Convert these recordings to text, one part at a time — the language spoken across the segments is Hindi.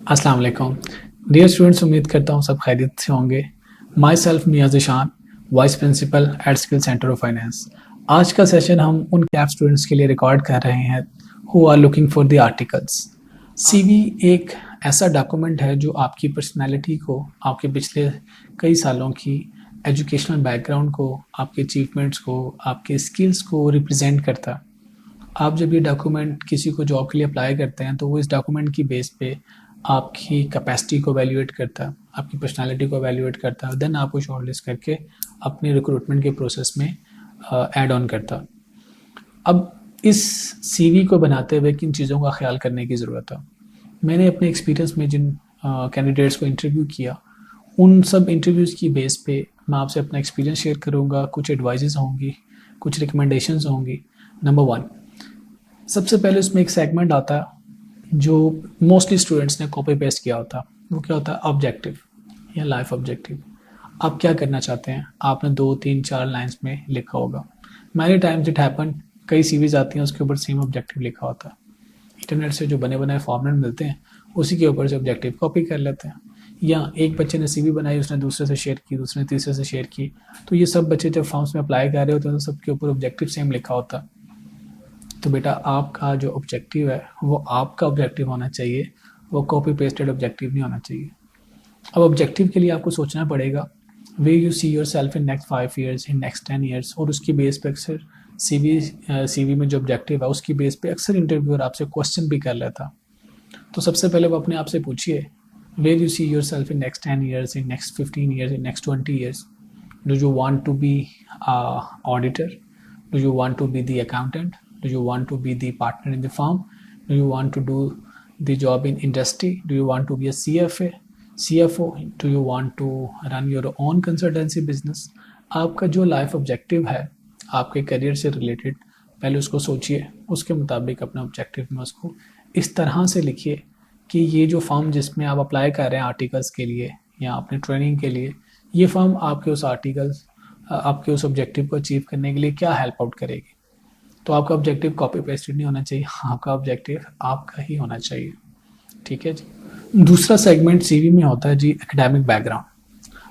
अस्सलाम वालेकुम। डियर स्टूडेंट्स, उम्मीद करता हूँ सब खैरियत से होंगे। Myself Mian Zeeshan, vice principal at skill centre of finance. आज का सेशन हम उन कैप स्टूडेंट्स के लिए रिकॉर्ड कर रहे हैं who are looking for the articles. CV एक ऐसा डॉक्यूमेंट है जो आपकी पर्सनैलिटी को, आपके पिछले कई सालों की एजुकेशनल बैकग्राउंड को, आपके अचीवमेंट्स को, आपके स्किल्स को रिप्रेजेंट करता है। आप जब ये डॉक्यूमेंट किसी को जॉब के लिए अप्लाई करते हैं तो वो इस डॉक्यूमेंट की बेस पे आपकी कैपेसिटी को वैल्यूएट करता है, आपकी पर्सनालिटी को वैल्यूएट करता है, देन आपको शॉर्टलिस्ट करके अपने रिक्रूटमेंट के प्रोसेस में ऐड ऑन करता है। अब इस सीवी को बनाते हुए किन चीज़ों का ख्याल करने की ज़रूरत है। मैंने अपने एक्सपीरियंस में जिन कैंडिडेट्स को इंटरव्यू किया, उन सब इंटरव्यूज़ की बेस पे मैं आपसे अपना एक्सपीरियंस शेयर करूँगा। कुछ एडवाइजेस होंगी, कुछ रिकमेंडेशंस होंगी। नंबर 1, सबसे पहले उसमें एक सेगमेंट आता है जो मोस्टली स्टूडेंट्स ने कॉपी पेस्ट किया होता है। वो क्या होता है? ऑब्जेक्टिव या लाइफ ऑब्जेक्टिव। आप क्या करना चाहते हैं, आपने 2, 3, 4 लाइंस में लिखा होगा। मैनी टाइम्स इट हैपन, कई सीवीज आती हैं उसके ऊपर सेम ऑब्जेक्टिव लिखा होता है। इंटरनेट से जो बने बनाए फॉर्मेट मिलते हैं उसी के ऊपर से ऑब्जेक्टिव कॉपी कर लेते हैं। या एक बच्चे ने सीवी बनाई, उसने दूसरे से शेयर की, दूसरे ने तीसरे से शेयर की, तो ये सब बच्चे जब फॉर्म्स में अप्लाई कर रहे होते हैं तो सबके ऊपर ऑब्जेक्टिव सेम लिखा होता है। तो बेटा, आपका जो ऑब्जेक्टिव है वो आपका ऑब्जेक्टिव होना चाहिए, वो कॉपी पेस्टेड ऑब्जेक्टिव नहीं होना चाहिए। अब ऑब्जेक्टिव के लिए आपको सोचना पड़ेगा way you see yourself in next 5 years, in next 10 years. और उसकी बेस पे अक्सर सीवी में जो ऑब्जेक्टिव है उसकी बेस पे अक्सर इंटरव्यूअर आपसे क्वेश्चन भी कर लेता। तो सबसे पहले वो अपने आप से पूछिए, where you see yourself in next 10 years, in next 15 years, in next 20 years. Do you want to be auditor? Do you want to be the accountant? Do you want to be the partner in the firm? Do you want to do the job in industry? Do you want to be a CFO? Do you want to run your own consultancy business? आपका जो लाइफ ऑब्जेक्टिव है आपके करियर से रिलेटेड, पहले उसको सोचिए, उसके मुताबिक अपने ऑब्जेक्टिव में उसको इस तरह से लिखिए कि ये जो फर्म जिसमें आप अप्लाई कर रहे हैं आर्टिकल्स के लिए या अपने ट्रेनिंग के लिए, ये फर्म आपके उस आर्टिकल्स, आपके उस ऑब्जेक्टिव को अचीव करने के लिए क्या हेल्प आउट करेगी। तो आपका ऑब्जेक्टिव कॉपी पेस्टेड नहीं होना चाहिए, आपका ऑब्जेक्टिव आपका ही होना चाहिए। ठीक है जी। दूसरा सेगमेंट सीवी में होता है जी एकेडमिक बैकग्राउंड।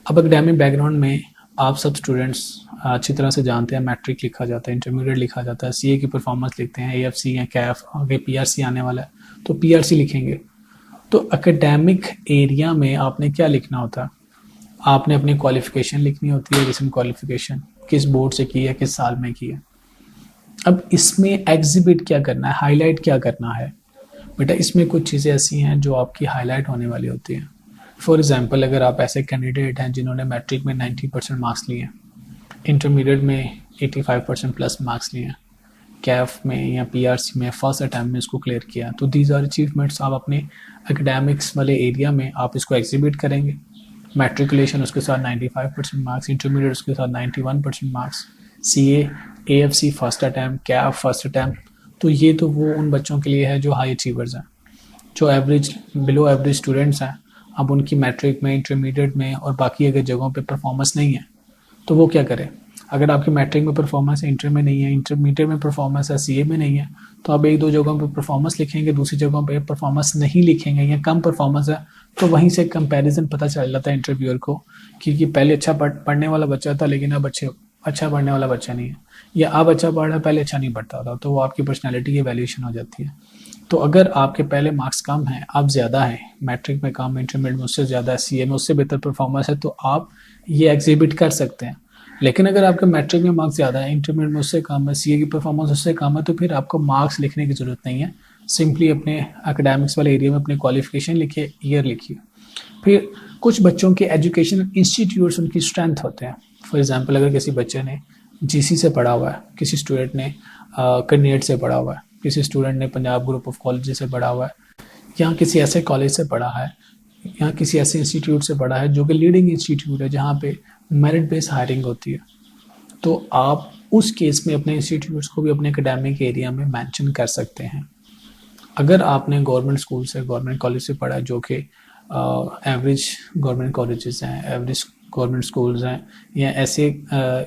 अब एकेडमिक बैकग्राउंड में आप सब स्टूडेंट्स अच्छी तरह से जानते हैं, मैट्रिक लिखा जाता है, इंटरमीडिएट लिखा जाता है, सीए की परफॉर्मेंस लिखते हैं, एएफसी या कैफ, आगे पीआरसी आने वाला है तो पीआरसी लिखेंगे। तो एकेडमिक एरिया में आपने क्या लिखना होता है? आपने अपनी क्वालिफिकेशन लिखनी होती है, रिसेंट क्वालिफिकेशन किस बोर्ड से की है, किस साल में की है। अब इसमें एग्जिबिट क्या करना है, हाईलाइट क्या करना है? बेटा, इसमें कुछ चीज़ें ऐसी हैं जो आपकी हाईलाइट होने वाली होती हैं। फॉर एग्जांपल, अगर आप ऐसे कैंडिडेट हैं जिन्होंने मैट्रिक में 90% मार्क्स लिए हैं, इंटरमीडिएट में 85% प्लस मार्क्स लिए हैं, कैफ में या पीआरसी में फर्स्ट अटैम्प्ट में इसको क्लियर किया, तो दीज आर अचीवमेंट्स। आप अपने एकेडमिक्स वाले एरिया में आप इसको एग्जिबिट करेंगे। मैट्रिकुलेशन उसके साथ 95% मार्क्स, इंटरमीडिएट उसके साथ 91% marks, CA, AFC first attempt, Kaif first attempt. तो ये तो वो उन बच्चों के लिए है जो हाई अचीवर्स हैं, जो एवरेज, बिलो एवरेज स्टूडेंट्स हैं। अब उनकी मैट्रिक में, इंटरमीडिएट में और बाकी अगर जगहों पे परफॉर्मेंस नहीं है तो वो क्या करें? अगर आपकी मैट्रिक में परफॉर्मेंस है, इंटर में नहीं है, इंटरमीडिएट में परफॉर्मेंस है, सीए में नहीं है, तो आप 1-2 जगहों पे परफॉर्मेंस लिखेंगे, दूसरी जगहों पे परफॉर्मेंस नहीं लिखेंगे या कम परफॉर्मेंस है, तो वहीं से कंपैरिजन पता चल जाता है इंटरव्यूअर को कि पहले अच्छा पढ़ने वाला बच्चा था लेकिन अब अच्छा पढ़ने वाला बच्चा नहीं है, या अब अच्छा पढ़ रहा है, पहले अच्छा नहीं पढ़ता था। तो वो आपकी पर्सनैलिटी की वैल्यूएशन हो जाती है। तो अगर आपके पहले मार्क्स कम हैं, अब ज़्यादा है, मैट्रिक में कम, इंटरमीडिएट में उससे ज़्यादा है, सीए में उससे बेहतर परफॉर्मेंस है, तो आप ये एग्जिबिट कर सकते हैं। लेकिन अगर आपके मैट्रिक में मार्क्स ज़्यादा है, इंटरमीडिएट में उससे कम है, सीए की परफॉर्मेंस उससे कम है, तो फिर आपको मार्क्स लिखने की ज़रूरत नहीं है। सिंपली अपने एकेडमिक्स वाले एरिया में अपनी क्वालिफिकेशन लिखिए, ईयर लिखिए। फिर कुछ बच्चों के एजुकेशनल इंस्टीट्यूट्स उनकी स्ट्रेंथ होते हैं। फॉर एग्जांपल, अगर किसी बच्चे ने जीसी से पढ़ा हुआ है, किसी स्टूडेंट ने कनेड से पढ़ा हुआ है, किसी स्टूडेंट ने पंजाब ग्रुप ऑफ कॉलेज से पढ़ा हुआ है, या किसी ऐसे कॉलेज से पढ़ा है, या किसी ऐसे इंस्टीट्यूट से पढ़ा है जो कि लीडिंग इंस्टीट्यूट है जहाँ पे मेरिट बेस्ड हायरिंग होती है, तो आप उस केस में अपने इंस्टीट्यूट्स को भी अपने एकेडमिक एरिया में मेंशन कर सकते हैं। अगर आपने गवर्नमेंट स्कूल से, गवर्नमेंट कॉलेज से पढ़ा है जो कि एवरेज गवर्नमेंट कॉलेजेस हैं, एवरेज गवर्नमेंट स्कूल्स हैं, या ऐसे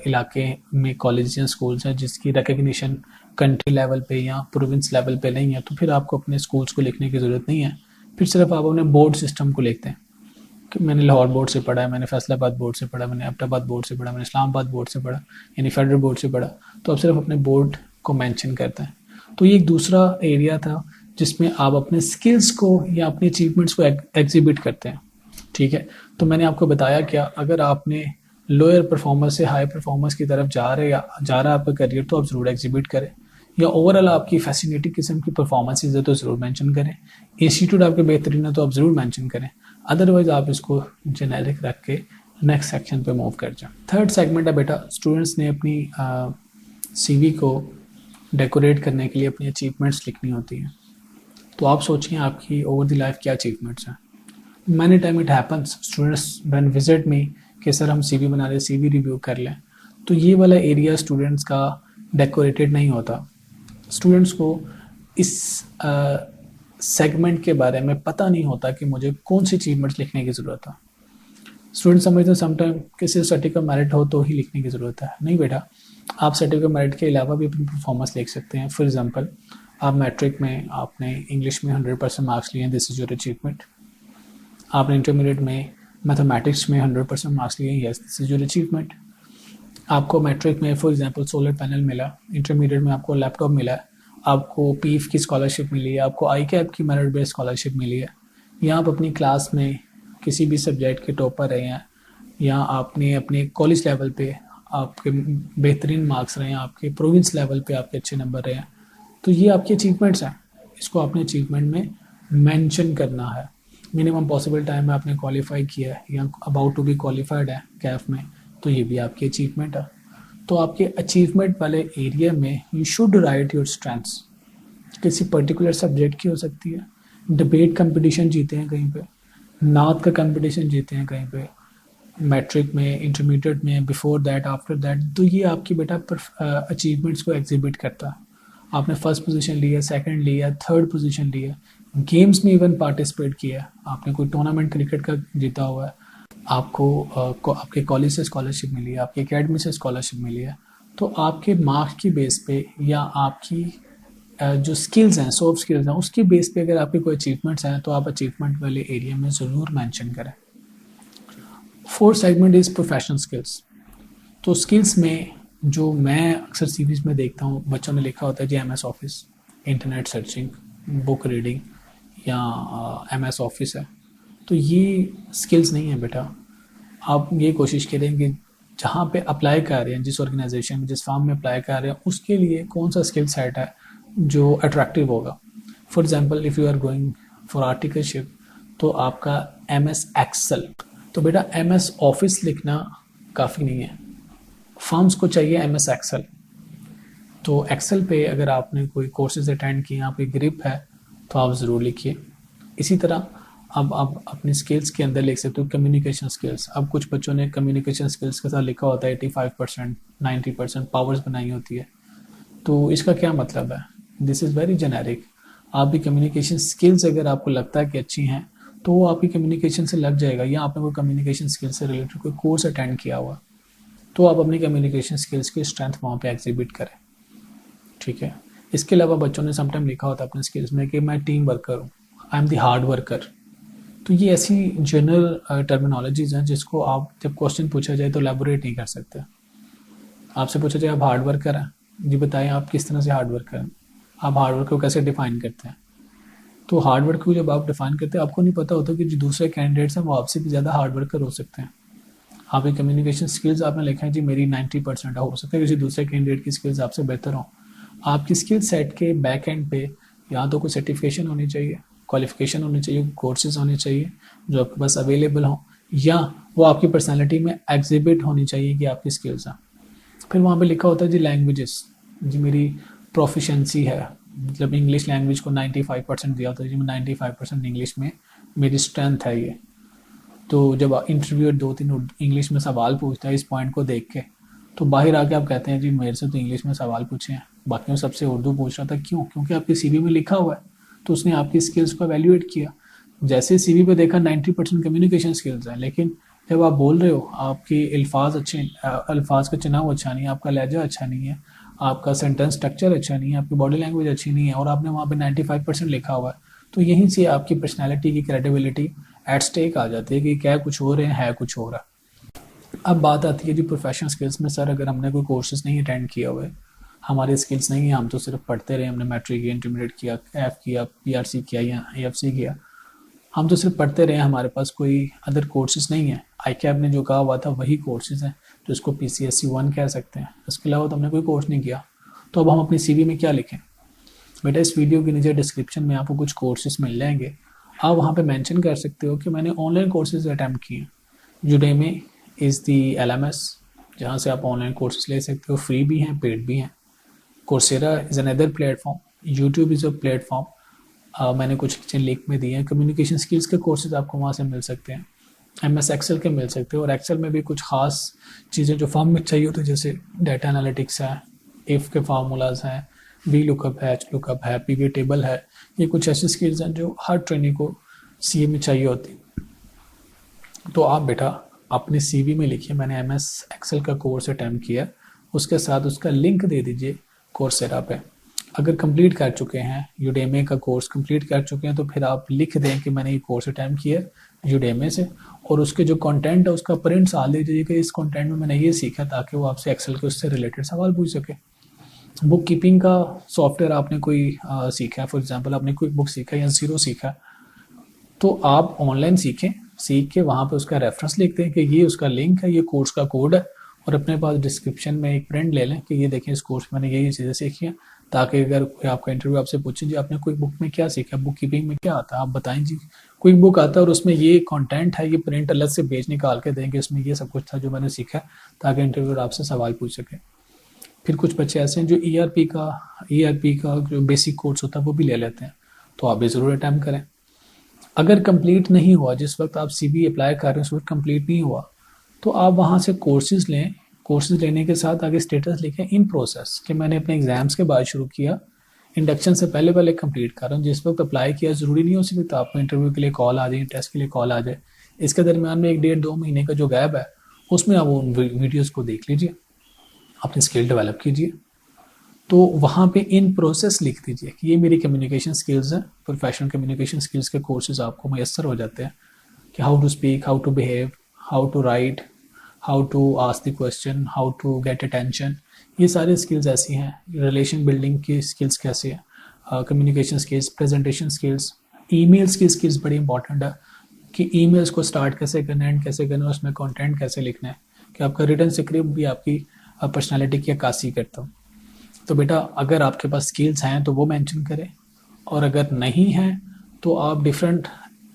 इलाके में कॉलेज या स्कूल्स हैं जिसकी रिकग्निशन कंट्री लेवल पे या प्रोविंस लेवल पे नहीं है, तो फिर आपको अपने स्कूल्स को लिखने की ज़रूरत नहीं है। फिर सिर्फ आप अपने बोर्ड सिस्टम को लिखते हैं कि मैंने लाहौर बोर्ड से पढ़ा है, मैंने फैसलाबाद बोर्ड से पढ़ा, मैंने एबटाबाद बोर्ड से पढ़ा, मैंने इस्लामाबाद बोर्ड से पढ़ा, यानी फेडरल बोर्ड से पढ़ा। तो आप सिर्फ अपने बोर्ड को मेंशन करते हैं। तो ये एक दूसरा एरिया था जिसमें आप अपने स्किल्स को या अपने अचीवमेंट्स को एग्जिबिट करते हैं। ठीक है, तो मैंने आपको बताया क्या, अगर आपने लोअर परफॉर्मेंस से हाई परफॉर्मेंस की तरफ जा रहा है आपका करियर, तो आप ज़रूर एग्जिबिट करें। या ओवरऑल आपकी फैसिनेटिंग किस्म की परफॉर्मेंसेज है तो ज़रूर मेंशन करें। इंस्टीट्यूट आपके बेहतरीन है तो आप ज़रूर मेंशन करें, अदरवाइज आप इसको जेनेरिक रख के नेक्स्ट सेक्शन पे मूव कर जाएं। थर्ड सेगमेंट है बेटा, स्टूडेंट्स ने अपनी सीवी को डेकोरेट करने के लिए अपनी अचीवमेंट्स लिखनी होती हैं। तो आप सोचिए आपकी ओवर द लाइफ क्या अचीवमेंट्स हैं। Many time it happens students when visit me कि सर हम सीवी बना रहे, सीवी रिव्यू कर लें, तो ये वाला एरिया स्टूडेंट्स का डेकोरेटेड नहीं होता। स्टूडेंट्स को इस सेगमेंट के बारे में पता नहीं होता कि मुझे कौन सी अचीवमेंट्स लिखने की ज़रूरत है। स्टूडेंट समझते हैं समटाइम कि सिर्फ सर्टिफिकेट मेरिट हो तो ही लिखने की ज़रूरत है। नहीं बेटा, आप सर्टिफिकेट मेरिट के अलावा भी अपनी परफॉर्मेंस लिख सकते हैं। फॉर एग्जांपल, आप मैट्रिक में आपने इंग्लिश में 100% मार्क्स लिए हैं, दिस इज़ योर अचीवमेंट। आपने इंटरमीडिएट में मैथमेटिक्स में 100% मार्क्स लिए हैं, yes this is your achievement. आपको मैट्रिक में फॉर एग्जांपल सोलर पैनल मिला, इंटरमीडिएट में आपको लैपटॉप मिला, आपको पीएफ की स्कॉलरशिप मिली है, आपको आईकैप की मेरिट बेस्ड स्कॉलरशिप मिली है, या आप अपनी क्लास में किसी भी सब्जेक्ट के टॉपर रहे हैं, या आपने अपने कॉलेज लेवल पे आपके बेहतरीन मार्क्स रहे हैं, आपके प्रोविंस लेवल पे आपके अच्छे नंबर रहे हैं, तो ये आपके अचीवमेंट्स हैं। इसको आपने अचीवमेंट में मेंशन करना है। मिनिमम पॉसिबल टाइम में आपने क्वालिफाई किया है या अबाउट टू बी क्वालिफाइड है कैफ में, तो ये भी आपकी अचीवमेंट है। तो आपके अचीवमेंट वाले एरिया में you should write your strengths. किसी पर्टिकुलर सब्जेक्ट की हो सकती है, डिबेट कंपटीशन जीते हैं कहीं पे, नात का कंपटीशन जीते हैं कहीं पे, मैट्रिक में, इंटरमीडिएट में, बिफोर दैट, आफ्टर दैट, तो ये आपकी बेटा अचीवमेंट्स को एग्जिबिट करता है। आपने फर्स्ट पोजीशन लिया, सेकंड लिया, थर्ड पोजीशन लिया, गेम्स में इवन पार्टिसिपेट किया, आपने कोई टूर्नामेंट क्रिकेट का जीता हुआ है, आपको आपके कॉलेज से स्कॉलरशिप मिली है, आपकी एकेडमी से स्कॉलरशिप मिली है, तो आपके मार्क्स की बेस पे या आपकी जो स्किल्स हैं, सॉफ्ट स्किल्स हैं, उसकी बेस पे अगर आपके कोई अचीवमेंट्स हैं तो आप अचीवमेंट वाले एरिया में ज़रूर मेंशन करें। Fourth segment is professional skills. तो स्किल्स में जो मैं अक्सर सीरीज में देखता हूँ, बच्चों ने लिखा होता है जी MS office, internet searching, book reading या MS ऑफिस है। तो ये स्किल्स नहीं है बेटा। आप ये कोशिश करें कि जहाँ पे अप्लाई कर रहे हैं, जिस ऑर्गेनाइजेशन में, जिस फॉर्म में अप्लाई कर रहे हैं, उसके लिए कौन सा स्किल सेट है जो अट्रैक्टिव होगा। For example, if you are going for articleship, तो आपका MS एक्सेल, तो बेटा MS ऑफिस लिखना काफ़ी नहीं है, फर्म्स को चाहिए MS एक्सेल। तो एक्सेल पे अगर आपने कोई कोर्सेज अटेंड किए, आपकी ग्रिप है, तो आप ज़रूर लिखिए। इसी तरह अब आप अपनी स्किल्स के अंदर लिख सकते हो कम्युनिकेशन स्किल्स। अब कुछ बच्चों ने कम्युनिकेशन स्किल्स के साथ लिखा होता है 85%, 90% पावर्स बनाई होती है। तो इसका क्या मतलब है? This is very generic. आप भी कम्युनिकेशन स्किल्स अगर आपको लगता है कि अच्छी हैं, तो वो आपकी कम्युनिकेशन से लग जाएगा, या आपने कोई कम्युनिकेशन स्किल्स से रिलेटेड कोई कोर्स अटेंड किया हुआ, तो आप अपनी कम्युनिकेशन स्किल्स की स्ट्रेंथ वहाँ पे एग्जिबिट करें। ठीक है। इसके अलावा बच्चों ने समटाइम लिखा होता है अपने स्किल्स में कि मैं टीम वर्कर हूँ, I am the hard worker. तो ये ऐसी जनरल टर्मिनोलॉजीज हैं जिसको आप जब क्वेश्चन पूछा जाए तो एलैबोरेट नहीं कर सकते। आपसे पूछा जाए आप हार्ड वर्कर हैं, जी बताएं आप किस तरह से हार्ड वर्कर हैं, आप हार्ड वर्क को कैसे डिफाइन करते हैं। तो हार्ड वर्क को जब आप डिफाइन करते हैं, आपको नहीं पता होता कि जो दूसरे कैंडिडेट्स हैं वो आपसे भी ज़्यादा हार्ड वर्कर हो सकते हैं। आपकी कम्युनिकेशन स्किल्स आपने लिखा है जी मेरी 90% हो सकता है किसी दूसरे कैंडिडेट की स्किल्स आपसे बेहतर हो। आपकी स्किल सेट के बैक एंड पे या तो कोई सर्टिफिकेशन होनी चाहिए, क्वालिफिकेशन होनी चाहिए, कोर्सेज होने चाहिए जो आपके पास अवेलेबल हों, या वो आपकी पर्सनैलिटी में एग्जिबिट होनी चाहिए कि आपकी स्किल्स हैं। फिर वहाँ पे लिखा होता है जी लैंग्वेजेस, जी मेरी प्रोफिशेंसी है, मतलब इंग्लिश लैंग्वेज को 95% दिया होता है जी मैं 95% इंग्लिश में मेरी स्ट्रेंथ है ये। तो जब इंटरव्यूअर 2-3 इंग्लिश में सवाल पूछता है इस पॉइंट को देख के, तो बाहर आके आप कहते हैं जी मेरे से तो इंग्लिश में सवाल पूछे हैं, बाकियों सबसे उर्दू पूछ रहा था। क्यों? क्योंकि आपके सीवी में लिखा हुआ है, तो उसने आपकी स्किल्स को एवेल्यूएट किया। जैसे सीवी पे देखा 90% कम्युनिकेशन स्किल्स है, लेकिन जब आप बोल रहे हो आपके अल्फाज का चुनाव अच्छा नहीं है, आपका लहजा अच्छा नहीं है, आपका सेंटेंस स्ट्रक्चर अच्छा नहीं है, आपकी बॉडी लैंग्वेज अच्छी नहीं है, और आपने वहाँ पे 95% लिखा हुआ है, तो यहीं से आपकी पर्सनैलिटी की क्रेडिबिलिटी एट स्टेक आ जाती है कि क्या कुछ हो रहे हैं, है कुछ हो रहा। अब बात आती है जी प्रोफेशनल स्किल्स में। सर अगर हमने कोई कोर्सेज नहीं अटेंड किया हुआ है, हमारे स्किल्स नहीं है, हम तो सिर्फ पढ़ते रहे, हमने मैट्रिक किया, इंटरमीडिएट किया, एफ किया, पीआरसी किया या एएफसी किया, हम तो सिर्फ पढ़ते रहे, हमारे पास कोई अदर कोर्सेज नहीं है। आईकैब ने जो कहा हुआ था वही कोर्सेज हैं, जो इसको पीसीएससी 1 कह सकते हैं। इसके अलावा तो हमने कोई कोर्स नहीं किया। तो अब हम अपनी सीवी में क्या लिखें? बेटा इस वीडियो के नीचे डिस्क्रिप्शन में आपको कुछ कोर्सेज मिल जाएंगे। आप वहाँ पे मेंशन कर सकते हो कि मैंने ऑनलाइन कोर्सेज अटैम्प्ट किए। यूडेमी इज़ दी एलएमएस, जहाँ से आप ऑनलाइन कोर्सेज ले सकते हो, फ्री भी हैं, पेड भी हैं। Coursera is another platform, YouTube is a platform. मैंने कुछ नीचे लिंक में दिए हैं। कम्युनिकेशन स्किल्स के कोर्सेज आपको वहाँ से मिल सकते हैं। एमएस एक्सेल के मिल सकते हैं, और एक्सेल में भी कुछ खास चीज़ें जो फॉर्म में चाहिए होती है, जैसे डाटा एनालिटिक्स है, इफ़ के फार्मूलाज हैं, वी लुकअप है, एच लुकअप है, पीवी टेबल है। ये कुछ ऐसी स्किल्स हैं जो हर ट्रेनिंग को सीए में चाहिए होती। तो आप बेटा अपने सीवी में लिखिए मैंने एमएस एक्सेल का कोर्स अटैम्प्ट किया, उसके साथ उसका लिंक दे दीजिए कोर्सेरा पे। अगर कंप्लीट कर चुके हैं, यूडेमी का कोर्स कंप्लीट कर चुके हैं, तो फिर आप लिख दें कि मैंने ये कोर्स अटैम्प्ट किया यूडेमी से, और उसके जो कंटेंट है उसका प्रिंट डाल दीजिए कि इस कंटेंट में मैंने ये सीखा, ताकि वो आपसे एक्सेल के उससे रिलेटेड सवाल पूछ सके। बुक कीपिंग का सॉफ्टवेयर आपने कोई सीखा है, फॉर एग्जांपल आपने कोई बुक सीखा या जीरो सीखा, तो आप ऑनलाइन सीखें, सीख के वहाँ पे उसका रेफरेंस लिख दें कि ये उसका लिंक है, ये कोर्स का कोड है, और अपने पास डिस्क्रिप्शन में एक प्रिंट ले लें कि ये देखें इस कोर्स में मैंने ये चीज़ें सीखी हैं, ताकि अगर कोई आपका इंटरव्यू आपसे पूछे जी आपने कोई बुक में क्या सीखा, बुक कीपिंग में क्या आता है, आप बताएं जी कोई बुक आता है और उसमें ये कंटेंट है, ये प्रिंट अलग से पेज निकाल के देंगे, इसमें ये सब कुछ था जो मैंने सीखा, ताकि इंटरव्यूअर आपसे सवाल पूछ सके। फिर कुछ बच्चे ऐसे हैं जो ईआरपी का जो बेसिक कोर्स होता है वो भी ले लेते हैं, तो आप भी ज़रूर अटैम्प्ट करें। अगर कंप्लीट नहीं हुआ, जिस वक्त आप सीवी अप्लाई कर रहे हैं उस वक्त कंप्लीट नहीं हुआ, तो आप वहाँ से कोर्सेज लें। कोर्सेज लेने के साथ आगे स्टेटस लिखें इन प्रोसेस, कि मैंने अपने एग्जाम्स के बाद शुरू किया, इंडक्शन से पहले पहले कंप्लीट कर रहा हूँ। जिस वक्त अप्लाई किया ज़रूरी नहीं हो उसी वक्त आपको इंटरव्यू के लिए कॉल आ जाए, टेस्ट के लिए कॉल आ जाए। इसके दरमियान में 1-1.5-2 महीने का जो गैप है, उसमें आप उन वीडियोज़ को देख लीजिए, अपनी स्किल डेवलप कीजिए। तो वहाँ पे इन प्रोसेस लिख दीजिए कि ये मेरी कम्युनिकेशन स्किल्स हैं। प्रोफेशनल कम्युनिकेशन स्किल्स के कोर्सेज आपको मैसर हो जाते हैं कि how to speak, how to behave, how to write, how to ask the question, how to get attention. ये सारी स्किल्स ऐसी हैं। रिलेशन बिल्डिंग की स्किल्स कैसे हैं, communication skills, presentation skills, emails की स्किल्स बड़ी इंपॉर्टेंट है कि ईमेल्स को स्टार्ट कैसे करना है, एंड कैसे करना है, उसमें कंटेंट कैसे लिखना है, कि आपका रिटन स्क्रिप्ट भी आपकी पर्सनालिटी की अक्कासी करता हूँ। तो बेटा अगर आपके पास स्किल्स हैं तो वो मेंशन करें, और अगर नहीं हैं तो आप डिफरेंट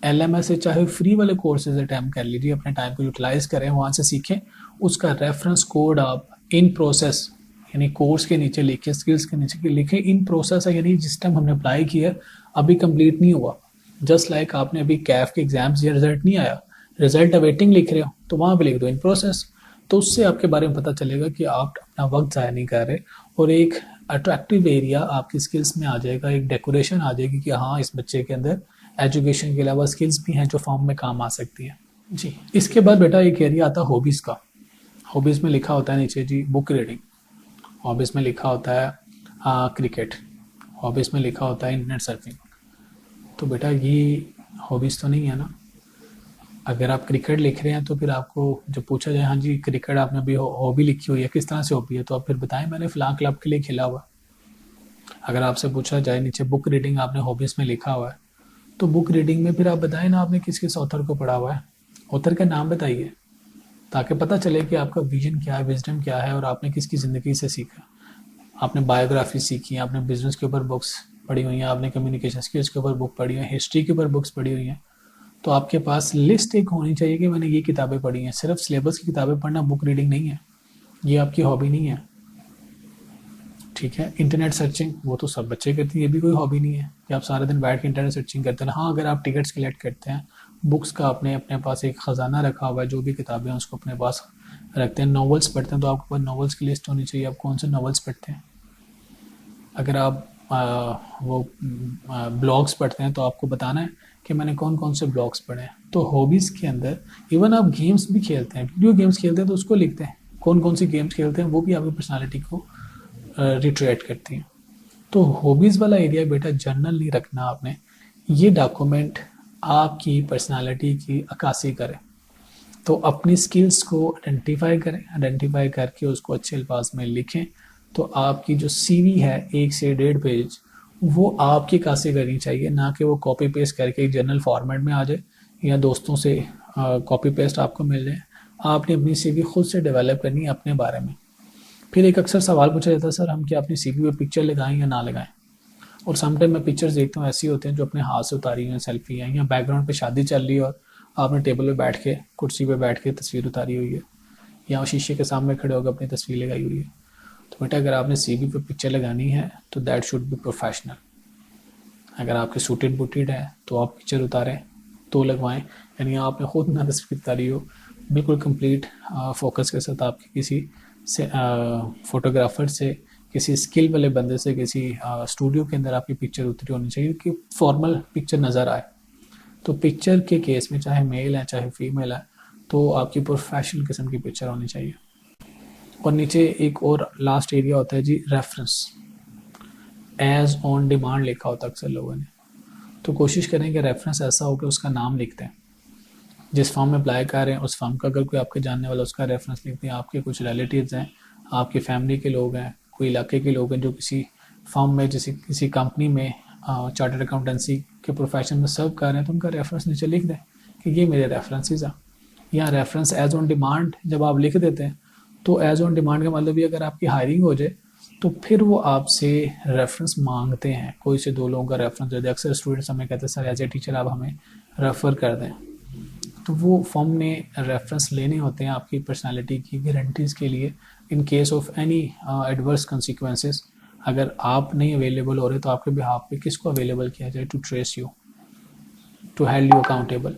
एलएमएस से चाहे फ्री वाले कोर्सेज अटैम्प्ट कर लीजिए, अपने टाइम को यूटिलाइज करें, वहाँ से सीखें। उसका रेफरेंस कोड आप इन प्रोसेस यानी कोर्स के नीचे लिखे, स्किल्स के नीचे लिखे इन प्रोसेस है, यानी जिस टाइम हमने अप्लाई किया अभी कंप्लीट नहीं हुआ। जस्ट लाइक आपने अभी कैफ के एग्जाम्स या रिजल्ट नहीं आया, रिजल्ट अवेटिंग लिख रहे हो, तो वहाँ पे लिख दो इन प्रोसेस। तो उससे आपके बारे में पता चलेगा कि आप अपना वक्त ज़ाया नहीं कर रहे, और एक अट्रैक्टिव एरिया आपकी स्किल्स में आ जाएगा, एक डेकोरेशन आ जाएगी कि हाँ इस बच्चे के अंदर एजुकेशन के अलावा स्किल्स भी हैं जो फॉर्म में काम आ सकती है जी। इसके बाद बेटा एक एरिया आता है हॉबीज़ का। हॉबीज़ में लिखा होता है नीचे जी बुक रीडिंग, हॉबीज़ में लिखा होता है क्रिकेट, हॉबीज़ में लिखा होता है इंटरनेट सर्फिंग। तो बेटा ये हॉबीज़ तो नहीं है ना। अगर आप क्रिकेट लिख रहे हैं तो फिर आपको जब पूछा जाए हाँ जी क्रिकेट आपने अभी हॉबी लिखी हुई है, किस तरह से हॉबी है, तो आप फिर बताएं मैंने फ़लाँ क्लब के लिए खेला हुआ। अगर आपसे पूछा जाए नीचे बुक रीडिंग आपने हॉबीज़ में लिखा हुआ है, तो बुक रीडिंग में फिर आप बताएं ना आपने किस किस ऑथर को पढ़ा हुआ है, ऑथर का नाम बताइए, ताकि पता चले कि आपका विजन क्या है, विजडम क्या है, और आपने किसकी ज़िंदगी से सीखा। आपने बायोग्राफी सीखी, आपने बिजनेस के ऊपर बुक्स पढ़ी हुई हैं, आपने कम्युनिकेशन स्किल्स के ऊपर बुक पढ़ी हुई है, हिस्ट्री के ऊपर बुक्स पढ़ी हुई हैं, तो आपके पास लिस्ट एक होनी चाहिए कि मैंने ये किताबें पढ़ी हैं। सिर्फ सिलेबस की किताबें पढ़ना बुक रीडिंग नहीं है, ये आपकी हॉबी नहीं है, ठीक है। इंटरनेट सर्चिंग वो तो सब बच्चे करते हैं, ये भी कोई हॉबी नहीं है कि आप सारा दिन बैठ के इंटरनेट सर्चिंग करते हैं। हाँ अगर आप टिकट्स कलेक्ट करते हैं, बुक्स का आपने अपने पास एक ख़जाना रखा हुआ है, जो भी किताबें हैं उसको अपने पास रखते हैं, नॉवेल्स पढ़ते हैं तो आपके पास नॉवेल्स की लिस्ट होनी चाहिए, आप कौन से नॉवेल्स पढ़ते हैं। अगर आप ब्लॉग्स पढ़ते हैं तो आपको बताना है कि मैंने कौन कौन से ब्लॉग्स पढ़े हैं। तो हॉबीज़ के अंदर इवन आप गेम्स भी खेलते हैं, वीडियो गेम्स खेलते हैं तो उसको लिखते हैं, कौन कौन सी गेम्स खेलते हैं, वो भी आपकी पर्सनालिटी को रिट्रैक्ट करती हैं। तो हॉबीज़ वाला एरिया बेटा जर्नल नहीं रखना आपने ये डॉक्यूमेंट आपकी पर्सनालिटी की अक्कासी करे। तो अपनी स्किल्स को आइडेंटिफाई करें, आइडेंटिफाई करके उसको अच्छे अल्फाज में लिखें। तो आपकी जो सीवी है 1 से 1.5 पेज, वो आपकी अक्कासी करनी चाहिए, ना कि वो कॉपी पेस्ट करके एक जर्नल फॉर्मेट में आ जाए या दोस्तों से कॉपी पेस्ट आपको मिल जाए। आपने अपनी सीवी खुद से डेवलप करनी है अपने बारे में। फिर एक अक्सर सवाल पूछा जाता है, सर हम क्या अपनी सीवी पे पिक्चर लगाएं या ना लगाएं। और समटाइम मैं पिक्चर्स देखता हूँ ऐसी होते हैं जो अपने हाथ से उतारी हुई सेल्फी है, या बैकग्राउंड पे शादी चल रही है और आपने टेबल पे बैठ के, कुर्सी पे बैठ के तस्वीर उतारी हुई है, या शीशे के सामने खड़े होकर अपनी तस्वीर लगाई हुई है। तो बेटा अगर आपने सीवी पे पिक्चर लगानी है तो दैट शुड बी प्रोफेशनल। अगर आपके सूटेड बुटेड है तो आप पिक्चर उतारें तो लगवाएं, यानी आपने खुद ना तस्वीर उतारी हो, बिल्कुल कंप्लीट फोकस के साथ आपकी किसी से फोटोग्राफर से, किसी स्किल वाले बंदे से, किसी स्टूडियो के अंदर आपकी पिक्चर उतरी होनी चाहिए कि फॉर्मल पिक्चर नज़र आए। तो पिक्चर के केस में चाहे मेल है चाहे फीमेल है, तो आपकी प्रोफेशनल किस्म की पिक्चर होनी चाहिए। और नीचे एक और लास्ट एरिया होता है जी, रेफरेंस। एज ऑन डिमांड लिखा होता है अक्सर लोगों ने, तो कोशिश करें कि रेफरेंस ऐसा हो कि उसका नाम लिखते हैं, जिस फॉर्म में अप्लाई कर रहे हैं उस फॉर्म का अगर कोई आपके जानने वाला उसका रेफरेंस लिखते हैं। आपके कुछ रिलेटिव्स हैं, आपकी फैमिली के लोग हैं, कोई इलाके के लोग हैं जो किसी फॉर्म में, जैसे किसी कंपनी में चार्टर्ड अकाउंटेंसी के प्रोफेशन में सर्व कर रहे हैं, तो उनका रेफरेंस नीचे लिख दें कि ये मेरे रेफरेंसेस हैं। या रेफरेंस एज ऑन डिमांड जब आप लिख देते हैं, तो एज ऑन डिमांड का मतलब ये, अगर आपकी हायरिंग हो जाए तो फिर वो आपसे रेफरेंस मांगते हैं, कोई से 2 लोगों का रेफरेंस दे दे। अक्सर स्टूडेंट्स हमें कहते हैं सर एज ए टीचर आप हमें रेफ़र कर दें। तो वो फॉर्म में रेफरेंस लेने होते हैं आपकी पर्सनालिटी की गारंटीज़ के लिए, in case of any adverse consequences. अगर आप नहीं अवेलेबल हो रहे तो आपके बिहाफ पे किसको अवेलेबल किया जाए to trace you, to held you accountable.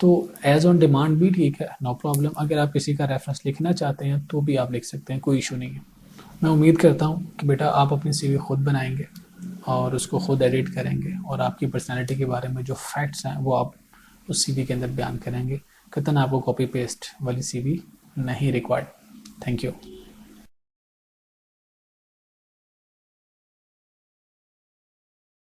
तो एज ऑन डिमांड भी ठीक है, नो प्रॉब्लम। अगर आप किसी का रेफरेंस लिखना चाहते हैं तो भी आप लिख सकते हैं, कोई इशू नहीं है। मैं उम्मीद करता हूँ कि बेटा आप अपनी सीवी खुद बनाएंगे और उसको खुद एडिट करेंगे, और आपकी पर्सनालिटी के बारे में जो फैक्ट्स हैं वो आप उस सीवी के अंदर बयान करेंगे। कतन आपको कॉपी पेस्ट वाली सीवी नहीं रिक्वायर्ड। Thank you.